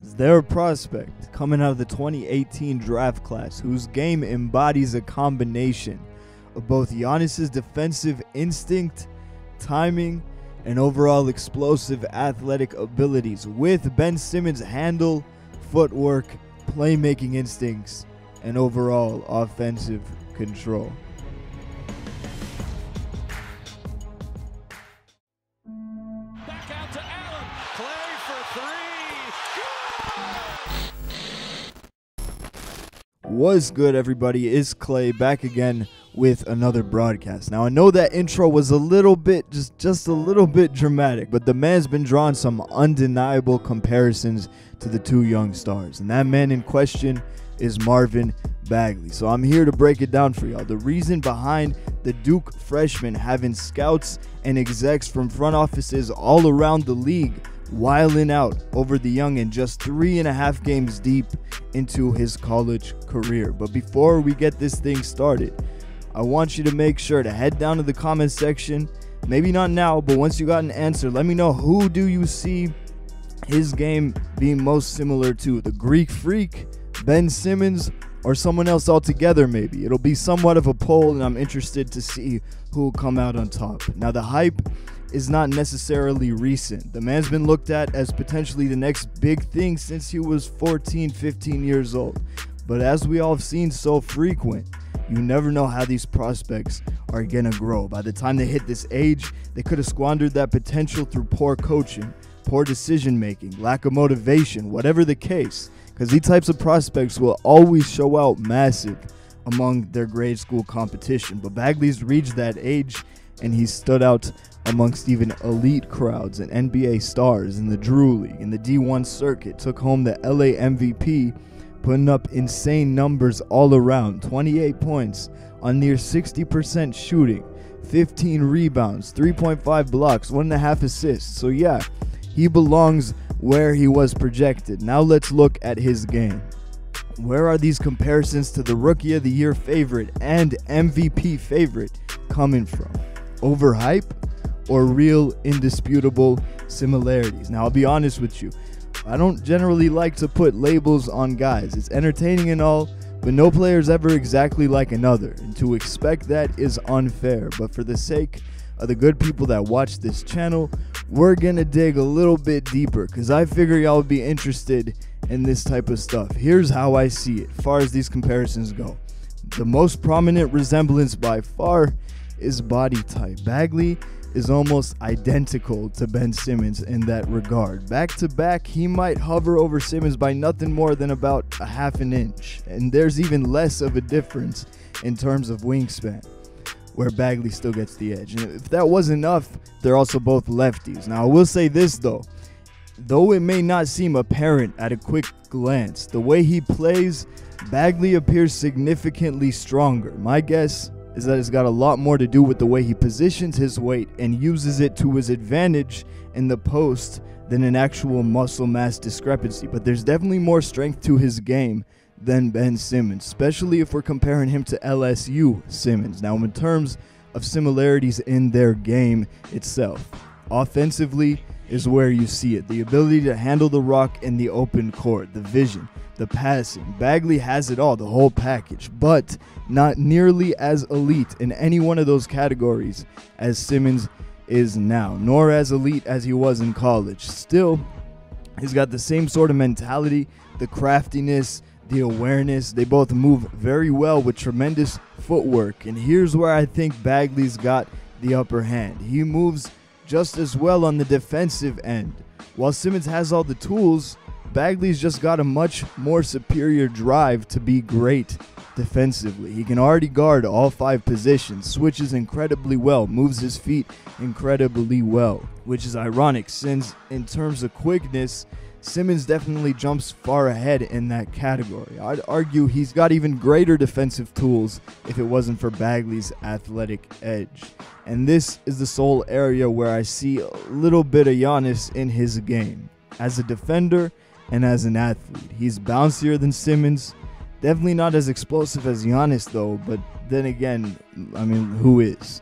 They're a prospect coming out of the 2018 draft class whose game embodies a combination of both Giannis's defensive instinct, timing, and overall explosive athletic abilities with Ben Simmons' handle, footwork, playmaking instincts, and overall offensive control. Back out to Allen. Clay for three. What's good, everybody? It's Clay back again with another broadcast. Now, I know that intro was a little bit, just a little bit dramatic, but the man's been drawing some undeniable comparisons to the two young stars, and that man in question is Marvin Bagley. So I'm here to break it down for y'all. The reason behind the Duke freshman having scouts and execs from front offices all around the league wilding out over the youngin just 3.5 games deep into his college career. But before we get this thing started, I want you to make sure to head down to the comment section. Maybe not now, but once you got an answer, let me know, who do you see his game being most similar to? The Greek Freak, Ben Simmons, or someone else altogether maybe? It'll be somewhat of a poll, and I'm interested to see who will come out on top. Now, the hype is not necessarily recent. The man's been looked at as potentially the next big thing since he was 14, 15 years old. But as we all have seen so frequent, you never know how these prospects are gonna grow. By the time they hit this age, they could have squandered that potential through poor coaching, poor decision making, lack of motivation, whatever the case, because these types of prospects will always show out massive among their grade school competition. But Bagley's reached that age, and he's stood out amongst even elite crowds and NBA stars in the Drew League, in the D1 circuit, took home the LA MVP, putting up insane numbers all around. 28 points on near 60% shooting, 15 rebounds, 3.5 blocks, 1.5 assists. So yeah, he belongs where he was projected. Now let's look at his game. Where are these comparisons to the Rookie of the Year favorite and MVP favorite coming from? Overhype or real indisputable similarities? Now, I'll be honest with you, I don't generally like to put labels on guys. It's entertaining and all, but no player is ever exactly like another, and to expect that is unfair. But for the sake of the good people that watch this channel, we're gonna dig a little bit deeper, because I figure y'all would be interested in this type of stuff. Here's how I see it as far as these comparisons go. The most prominent resemblance by far is body type. Bagley is almost identical to Ben Simmons in that regard. Back to back, he might hover over Simmons by nothing more than about 1/2 inch, and there's even less of a difference in terms of wingspan, where Bagley still gets the edge. And if that was enough, they're also both lefties. Now, I will say this though it may not seem apparent at a quick glance, the way he plays, Bagley appears significantly stronger. My guess is that it's got a lot more to do with the way he positions his weight and uses it to his advantage in the post than an actual muscle mass discrepancy. But there's definitely more strength to his game than Ben Simmons, especially if we're comparing him to LSU Simmons. Now, in terms of similarities in their game itself, offensively is where you see it. The ability to handle the rock in the open court, the vision, the passing. Bagley has it all, the whole package, but not nearly as elite in any one of those categories as Simmons is now, nor as elite as he was in college. Still, he's got the same sort of mentality, the craftiness, the awareness. They both move very well with tremendous footwork, and here's where I think Bagley's got the upper hand. He moves just as well on the defensive end. While Simmons has all the tools, Bagley's just got a much more superior drive to be great defensively. He can already guard all 5 positions, switches incredibly well, moves his feet incredibly well, which is ironic since in terms of quickness, Simmons definitely jumps far ahead in that category. I'd argue he's got even greater defensive tools if it wasn't for Bagley's athletic edge. And this is the sole area where I see a little bit of Giannis in his game. As a defender and as an athlete, he's bouncier than Simmons. Definitely not as explosive as Giannis though, but then again, I mean, who is?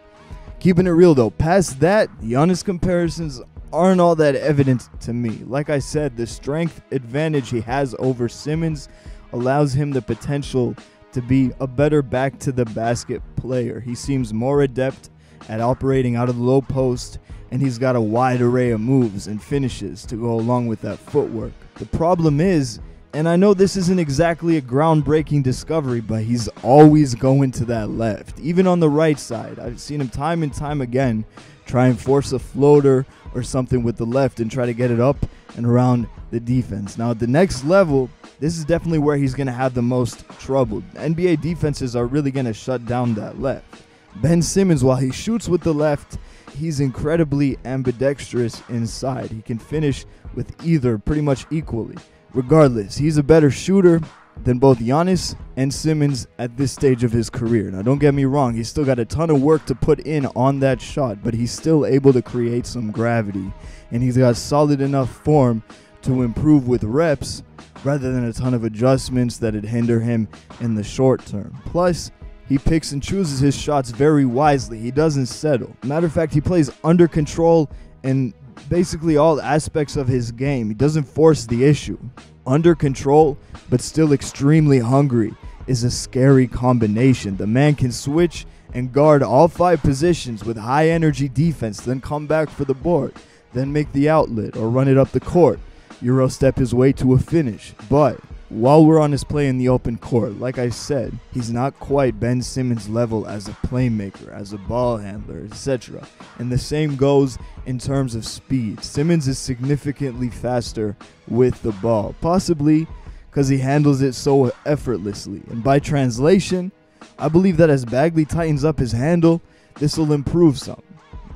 Keeping it real though, past that, Giannis comparisons aren't all that evident to me. Like I said, the strength advantage he has over Simmons allows him the potential to be a better back to the basket player. He seems more adept at operating out of the low post, and he's got a wide array of moves and finishes to go along with that footwork. The problem is, and I know this isn't exactly a groundbreaking discovery, but he's always going to that left. Even on the right side, I've seen him time and time again try and force a floater or something with the left and try to get it up and around the defense. Now at the next level, this is definitely where he's going to have the most trouble. NBA defenses are really going to shut down that left. Ben Simmons, while he shoots with the left, he's incredibly ambidextrous inside. He can finish with either pretty much equally. Regardless, he's a better shooter than both Giannis and Simmons at this stage of his career. Now, don't get me wrong, he's still got a ton of work to put in on that shot, but he's still able to create some gravity, and he's got solid enough form to improve with reps rather than a ton of adjustments that'd hinder him in the short term. Plus, he picks and chooses his shots very wisely. He doesn't settle. Matter of fact, he plays under control in basically all aspects of his game. He doesn't force the issue. Under control, but still extremely hungry is a scary combination. The man can switch and guard all 5 positions with high energy defense, then come back for the board, then make the outlet or run it up the court. Euro step his way to a finish. But while we're on his play in the open court, like I said, he's not quite Ben Simmons' level as a playmaker, as a ball handler, etc. And the same goes in terms of speed. Simmons is significantly faster with the ball, possibly because he handles it so effortlessly. And by translation, I believe that as Bagley tightens up his handle, this will improve some.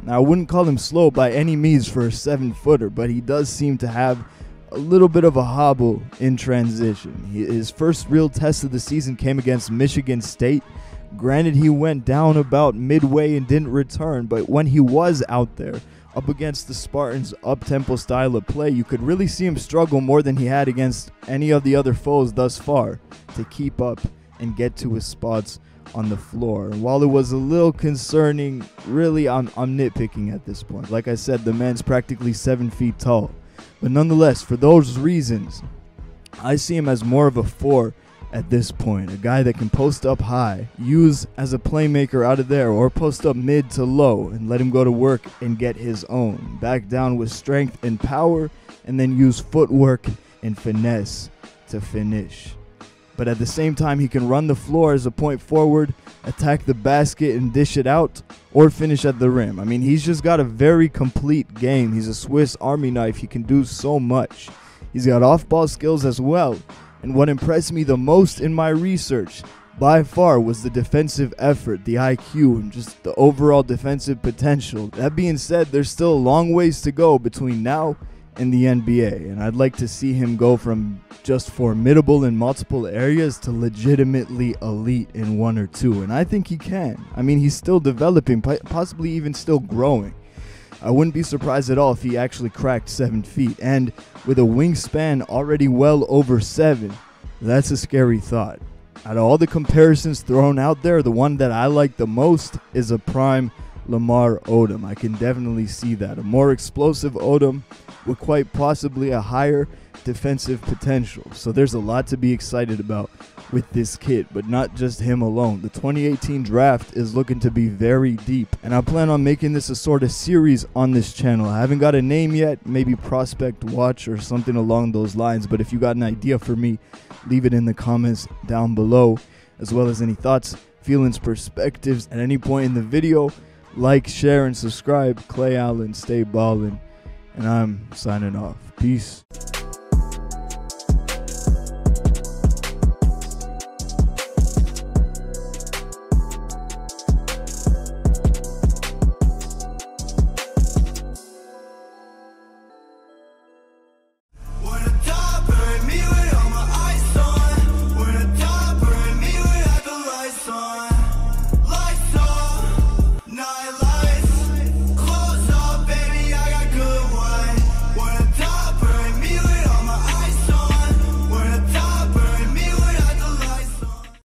Now, I wouldn't call him slow by any means for a 7-footer, but he does seem to have a little bit of a hobble in transition. His first real test of the season came against Michigan State. Granted, he went down about midway and didn't return, but when he was out there up against the Spartans' up-tempo style of play, you could really see him struggle more than he had against any of the other foes thus far to keep up and get to his spots on the floor. And while it was a little concerning, really I'm nitpicking at this point. Like I said, the man's practically 7 feet tall. But nonetheless, for those reasons, I see him as more of a 4 at this point. A guy that can post up high, use as a playmaker out of there, or post up mid to low and let him go to work and get his own. Back down with strength and power, and then use footwork and finesse to finish. But at the same time, he can run the floor as a point forward, attack the basket and dish it out, or finish at the rim. I mean, he's just got a very complete game. He's a Swiss Army knife. He can do so much. He's got off-ball skills as well. And what impressed me the most in my research, by far, was the defensive effort, the IQ, and just the overall defensive potential. That being said, there's still a long ways to go between now in the NBA, and I'd like to see him go from just formidable in multiple areas to legitimately elite in 1 or 2, and I think he can. I mean, he's still developing, possibly even still growing. I wouldn't be surprised at all if he actually cracked 7 feet, and with a wingspan already well over 7, that's a scary thought. Out of all the comparisons thrown out there, the one that I like the most is a prime Lamar Odom. I can definitely see that. A more explosive Odom with quite possibly a higher defensive potential. So there's a lot to be excited about with this kid, but not just him alone. The 2018 draft is looking to be very deep, and I plan on making this a sort of series on this channel. I haven't got a name yet, maybe Prospect Watch or something along those lines, but if you got an idea for me, leave it in the comments down below, as well as any thoughts, feelings, perspectives at any point in the video. Like, share, and subscribe. Clay Allen, stay ballin', and I'm signing off. Peace.